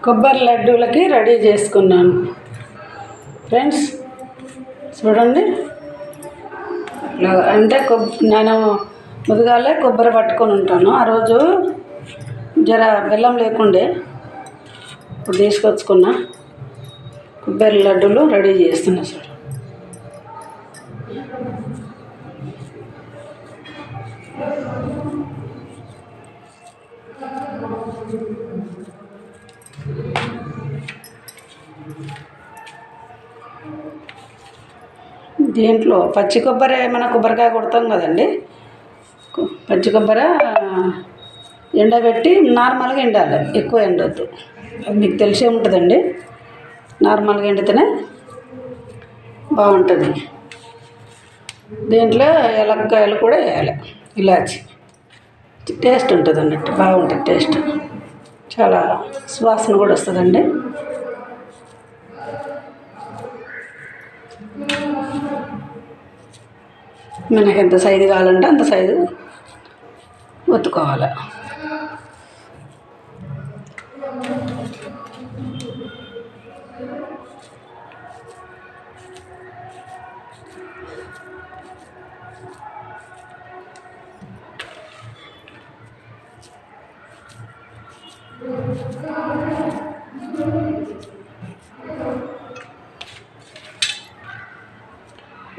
కొబ్బరి లడ్డూలకి రెడీ చేసుకున్నాను ఫ్రెండ్స్. చూడండి, అంటే నేను ముందుగాలే కొబ్బరి పట్టుకొని ఉంటాను. ఆ రోజు జర బెల్లం లేకుండే, ఇప్పుడు తీసుకొచ్చుకున్న కొబ్బరి లడ్డూలు రెడీ చేస్తున్నా. సార్ దీంట్లో పచ్చి కొబ్బరి, మన కొబ్బరికాయ కొడతాం కదండి, పచ్చి కొబ్బరి ఎండబెట్టి నార్మల్గా ఎండాలి, ఎక్కువ ఎండొద్దు. అది మీకు తెలిసే ఉంటుందండి. నార్మల్గా ఎండితేనే బాగుంటుంది. దీంట్లో ఏలక్కాయలు కూడా వేయాలి, ఇలాచి. టేస్ట్ ఉంటుంది అన్నట్టు, బాగుంటుంది టేస్ట్. చాలా సువాసన కూడా వస్తుందండి. మనకి ఎంత సైజు కావాలంటే అంత సైజు ఒత్తుకోవాలి.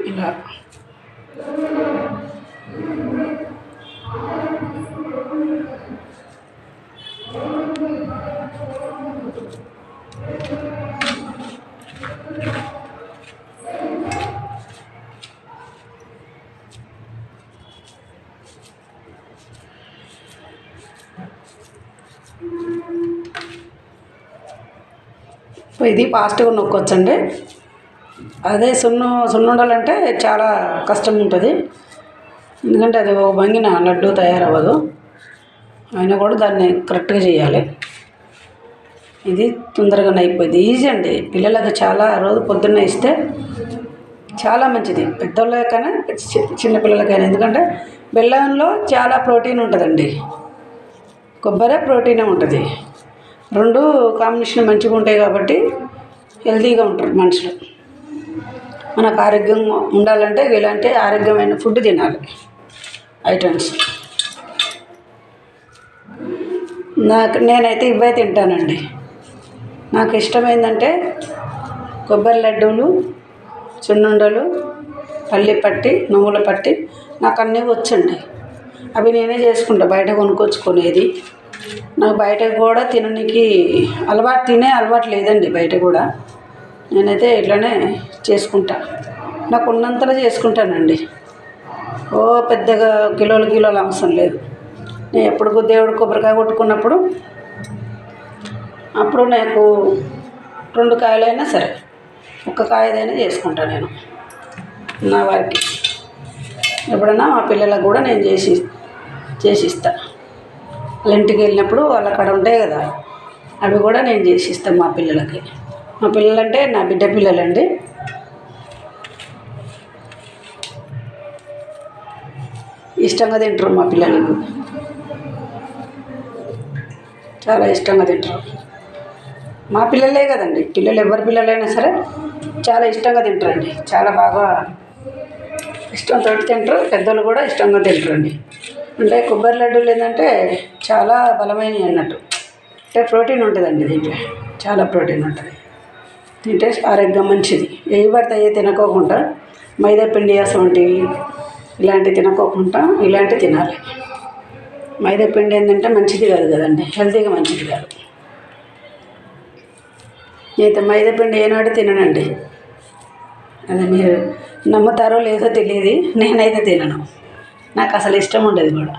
ఇలా ఇది ఫాస్ట్గా నొక్కొచ్చండి. అదే సున్నుండాలంటే చాలా కష్టం ఉంటుంది, ఎందుకంటే అది ఒక భంగిన లడ్డు తయారవ్వదు. అయినా కూడా దాన్ని కరెక్ట్గా చేయాలి. ఇది తొందరగానే అయిపోయింది, ఈజీ అండి. పిల్లలకు చాలా రోజు పొద్దున్నే ఇస్తే చాలా మంచిది, పెద్దోళ్ళకైనా చిన్నపిల్లలకైనా. ఎందుకంటే బెల్లంలో చాలా ప్రోటీన్ ఉంటుందండి, కొబ్బరి ప్రోటీనే ఉంటుంది. రెండు కాంబినేషన్ మంచిగా ఉంటాయి కాబట్టి హెల్తీగా ఉంటారు మనుషులు. మనకు ఆరోగ్యంగా ఉండాలంటే ఇలాంటి ఆరోగ్యమైన ఫుడ్ తినాలి, ఐటమ్స్. నేనైతే ఇవే తింటానండి. నాకు ఇష్టమైందంటే కొబ్బరి లడ్డూలు, సున్నుండలు, పల్లి పట్టి, నువ్వుల పట్టి. నాకు అన్నీ వచ్చండి, అవి నేనే చేసుకుంటా, బయట కొనుక్కొచ్చుకునేది. నాకు బయట కూడా తినడానికి తినే అలవాటు లేదండి బయట కూడా. నేనైతే ఇట్లానే చేసుకుంటా, నాకు ఉన్నంతలో చేసుకుంటానండి. ఓ పెద్దగా కిలోల అవసరం లేదు. నేను ఎప్పుడు దేవుడు కొబ్బరికాయ కొట్టుకున్నప్పుడు అప్పుడు నాకు 2 కాయలైనా సరే, 1 కాయదైనా చేసుకుంటాను నేను నా వారికి. ఎప్పుడైనా మా పిల్లలకు కూడా నేను చేసిస్తా. వాళ్ళ ఇంటికి వెళ్ళినప్పుడు వాళ్ళ అక్కడ ఉంటాయి కదా, అవి కూడా నేను చేసిస్తాను మా పిల్లలకి. మా పిల్లలంటే నా బిడ్డ పిల్లలండి. ఇష్టంగా తింటారు మా పిల్లలు, చాలా ఇష్టంగా తింటారు. మా పిల్లలే కదండి, పిల్లలు ఎవరి పిల్లలైనా సరే చాలా ఇష్టంగా తింటారండి. చాలా బాగా ఇష్టంతో తింటారు, పెద్దలు కూడా ఇష్టంగా తింటారండి. అంటే కొబ్బరి లడ్డూలు ఏంటంటే చాలా బలమైనవి అన్నట్టు, అంటే ప్రోటీన్ ఉంటుందండి దీంట్లో, చాలా ప్రోటీన్ ఉంటుంది. తింటే ఆరోగ్యం మంచిది. ఏవి పడితే అవి తినకోకుండా, మైదా పిండి అసంటివి ఇలాంటివి తినకోకుండా ఇలాంటివి తినాలి. మైదా పిండి ఏంటంటే మంచిది కాదు కదండి, హెల్తీగా మంచిది కాదు. నేనైతే మైదా పిండి ఏనాడు తిననండి. అది మీరు నమ్ముతారో లేదో తెలియదు, నేనైతే తినను. నాకు అసలు ఇష్టం ఉండదు కూడా.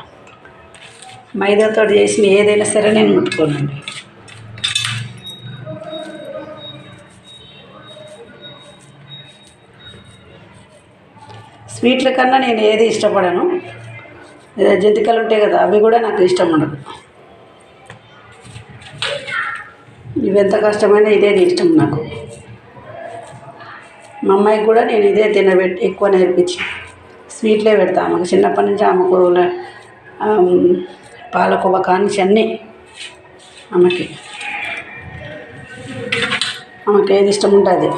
మైదాతో చేసిన ఏదైనా సరే నేను ముట్టుకోనండి. స్వీట్ల కన్నా నేను ఏది ఇష్టపడను. జంతికలు ఉంటాయి కదా, అవి కూడా నాకు ఇష్టం ఉండదు. ఇవి ఎంత కష్టమైనా ఇదే ఇష్టం నాకు. మా అమ్మాయికి కూడా నేను ఇదే ఎక్కువ నేర్పించి స్వీట్లే పెడతా. ఆమెకు చిన్నప్పటి నుంచి ఆమెకు పాలకోవా కానించి అన్నీ ఆమెకి ఆమెకు ఏది ఇష్టం ఉంటే అది.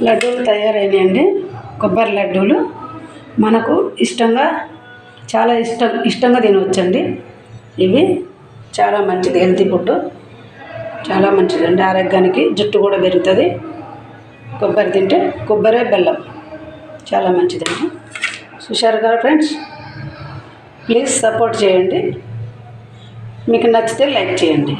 లడ్డూలు తయారైనాయండి. కొబ్బరి లడ్డూలు మనకు చాలా ఇష్టంగా తినవచ్చండి. ఇవి చాలా మంచిది, హెల్తీ ఫుడ్, చాలా మంచిదండి ఆరోగ్యానికి. జుట్టు కూడా పెరుగుతుంది కొబ్బరి తింటే. కొబ్బరి బెల్లం చాలా మంచిదండి. చూశారు కదా ఫ్రెండ్స్, ప్లీజ్ సపోర్ట్ చేయండి. మీకు నచ్చితే లైక్ చేయండి.